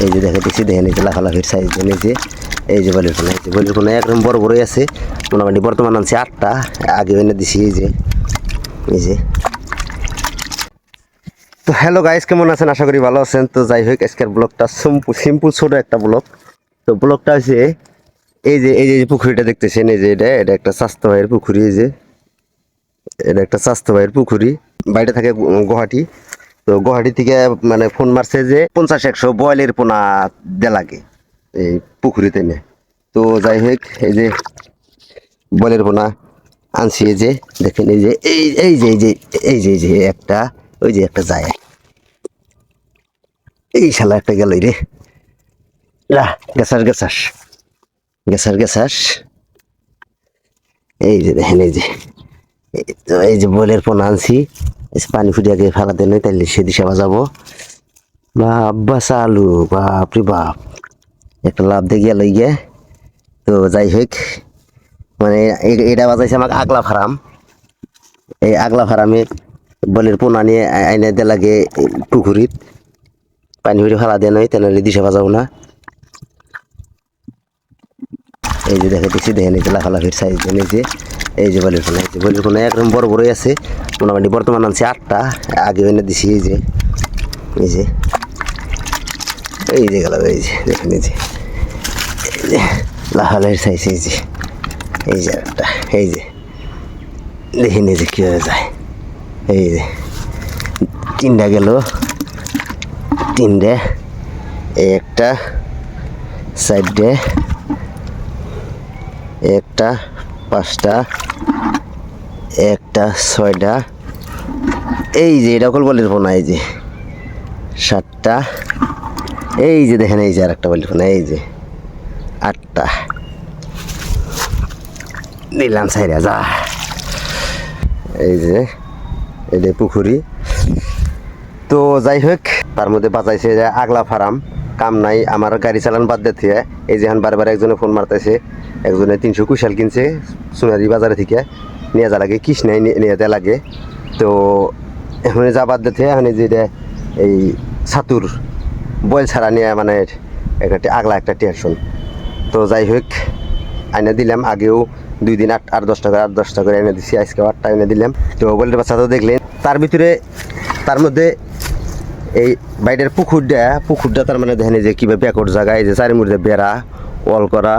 এই যে দেখাতেছি, দেখেন এই যে লাফালাফির সাইজ, এই যে এই যে বলের ফোনা, এই যে বলের ফোনা একদম বড় বড়ই আছে। মোটামুটি বর্তমান আনছি 8টা, আগে এনে দিছি। এই যে তো হ্যালো গাইস, কেমন আছেন? আশা করি ভালো আছেন। তো যাই হোক, আজকের ব্লগটা সিম্পল ছোট একটা ব্লগ। তো ব্লগটা হচ্ছে এই যে পুকুরিটা দেখতেছেন, এই যে এটা একটা স্বাস্থ্য ভাইয়ের পুকুরি। এই যে এটা একটা স্বাস্থ্য ভাইয়ের পুকুরি, বাইরে থাকে গুয়াহাটি। তো গুয়াহাটি থেকে মানে ফোন মারছে যে 50-100 বয়েলের পোনা দে লাগে এই পুকুরিতে নিয়ে। তো যাই হোক, এই যে বয়েলের পোনা আনছি। এই যে দেখেন, এই যে এই যে একটা, ওই যে একটা যায়, এই শালা একটা গেল রে, গেছাস। এই যে দেখেন, এই যে বয়েলের পোনা আনছি। পানি ফুটিয়াকে ফেলাতে নয়, তাইলে সে দিশা বাজাবো। বাবা চালু, বাপরে বাপ, একটা লাভ দিয়ে গেল গিয়ে। তো যাই হোক, মানে এটা বাজাইছে আমাকে আগলা ফার্ম। এই আগলা ফার্মে বলের পোনা নিয়ে আইনে দে লাগে পুকুরিত, পানি ফুটি ফেলা দিয়ে নয়, তাহলে দিশা বাজাবো না। এই যে দেখাতেছি, দেখেন এই যে লাফালাফির সাইজ, এই যে বলের ফোনা একদম বড় বড়ই আছে। মোটামুটি বর্তমান আনছি 8টা, আগে এনে দিছি। এই যে গেল, এই যে দেখেন, এই যে লাফালাফির সাইজ, এই যে একটা, এই যে দেখেন এই যে কীভাবে যায়। এই যে 3টা গেল, 3টে, একটা সাইডে, একটা 5টা, একটা 6টা। এই যে এটা কল বলের ফোনা, এই যে 7টা। এই যে দেখেন, এই যে আর একটা বলের ফোনা, এই যে 8টা নিলাম সাইরা যা। এই যে এটা পুকুরি। তো যাই হোক, তার মধ্যে বাঁচাইছে যে আগলা ফার্ম, কাম নাই আমার, গাড়ি চালান বাদ দিতে। এই যে এখন বারবার একজনে ফোন মারতেছে, একজনে 300 কুশাল কিনছে সোনারি বাজারে থেকে, নিয়ে যা লাগে কৃষ্ণায় নিয়ে যা লাগে। তো এখন যা বাদ দিতে, এখন যে এই ছাতুর বয়েল ছাড়া নিয়ে মানে একটা আগলা একটা টেনশন। তো যাই হোক, আইনে দিলাম। আগেও 2 দিন 8-10 করে এনে দিচ্ছি, আজকে 8টা এনে দিলাম। তো বলের বাচ্চা তো দেখলেন। তার মধ্যে এই বাইরের পুকুরটা তার মানে দেখেন যে কীভাবে ব্যাকর জায়গায়, যে চারি মধ্যে বেড়া ওয়াল করা,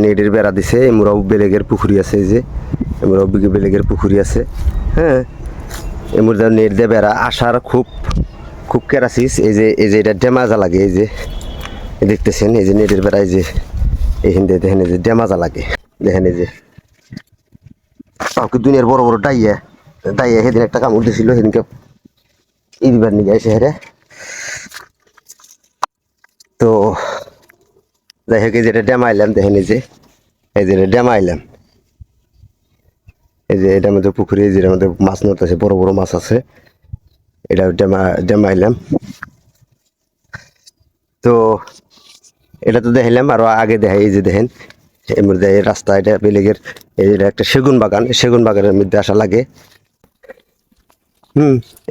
নেটের বেড়া দিছে। এমরাও বেলেগের পুকুরি আছে, এই যে এমরাও বেলেগের পুকুরি আছে। হ্যাঁ, এমর নেট দিয়ে বেড়া আসার খুব কেরাসিস। এই যে এটা ড্যামাজা লাগে, এই যে দেখতেছেন, এই যে নেটের বেড়া, এই যে এইখান দিয়ে দেখেন, এই যে ড্যামাজা লাগে। দেখেন এই যে কাউকে দুনিয়ার বড় বড় ডাইয়া সেদিন একটা কামড় দিয়েছিল, সেদিনকে ইদিবার নিয়ে এসে হেরে। তো যাই হোক, এই যে এটা ড্যাম আইলাম, দেখেন এই যে ড্যাম আইলাম, এই যে এটার মধ্যে পুকুরি, এই যে এটার মধ্যে মাছ নড়তেছে, বড় বড় মাছ আছে। এটা ড্যাম আইলাম। তো এটা তো দেখাইলাম, আরো আগে দেখাই। এই যে দেখেন, এর মধ্যে এই রাস্তা, এটা বেলেগের, এই যে একটা সেগুন বাগানের মধ্যে আসা লাগে।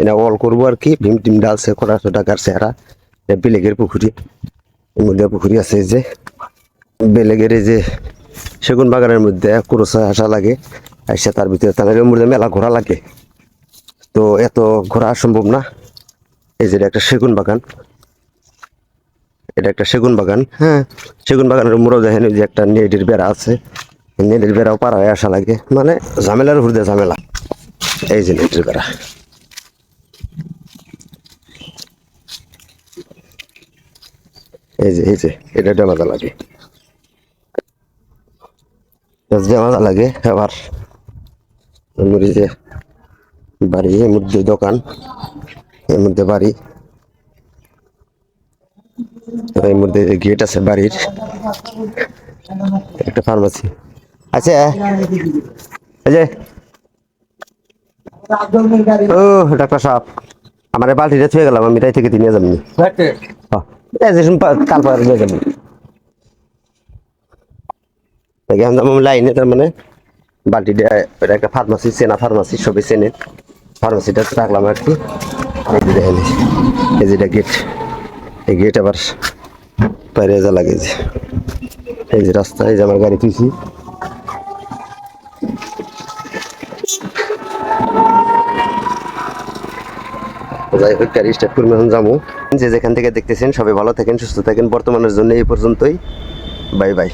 এটা অল করবো আর কি, ভীম টিম ডালছে, কড়া টাকার চেহারা। বেলেগের পুকুরি, এর মধ্যে পুকুরি আছে। এই যে বেলেগের, এই যে সেগুন বাগানের মধ্যে কুরসা আসা লাগে, আসছে তার ভিতরে তাহলে এর মধ্যে মেলা ঘোরা লাগে। তো এত ঘোরা সম্ভব না। এই যে এটা একটা সেগুন বাগান, হ্যাঁ, সেগুন বাগানের মোড়াও দেখেন, যে একটা নেটের বেড়া আছে, নেটের বেড়াও পার হয়ে আসা লাগে, মানে ঝামেলার উপর দিয়ে ঝামেলা। এই যে নেটের বেড়া, এই যে এটা ডেমাজা লাগে, আবার যে বাড়ি, এর মধ্যে দোকান, এর মধ্যে বাড়ি, এর মধ্যে গেট আছে বাড়ির, একটা ফার্মাসি আছে। এই যে ও ডাক্তার সাহেব, আমার বালতিটা ছুঁয়ে গেলাম, আমি তাই থেকে নিয়ে যাবনি, কাল পাওয়া নিয়ে যাবো লাইনে। তার মানে বালতিটা, এটা একটা ফার্মাসি, চেনা ফার্মাসি, সবই চেনে। ফার্মাসিটা রাখলাম আর কি। এই যে দেখেন, এই যেটা গেট, এই গেট আবার বাইরে যা লাগে যে এই যে রাস্তা, এই যে আমার গাড়ি তুইছি। যাই হোক গাড়ি স্টার্ট করে এখন যাবো। যে যেখান থেকে দেখতেছেন সবাই ভালো থাকেন, সুস্থ থাকেন। বর্তমানের জন্য এই পর্যন্তই। Bye bye.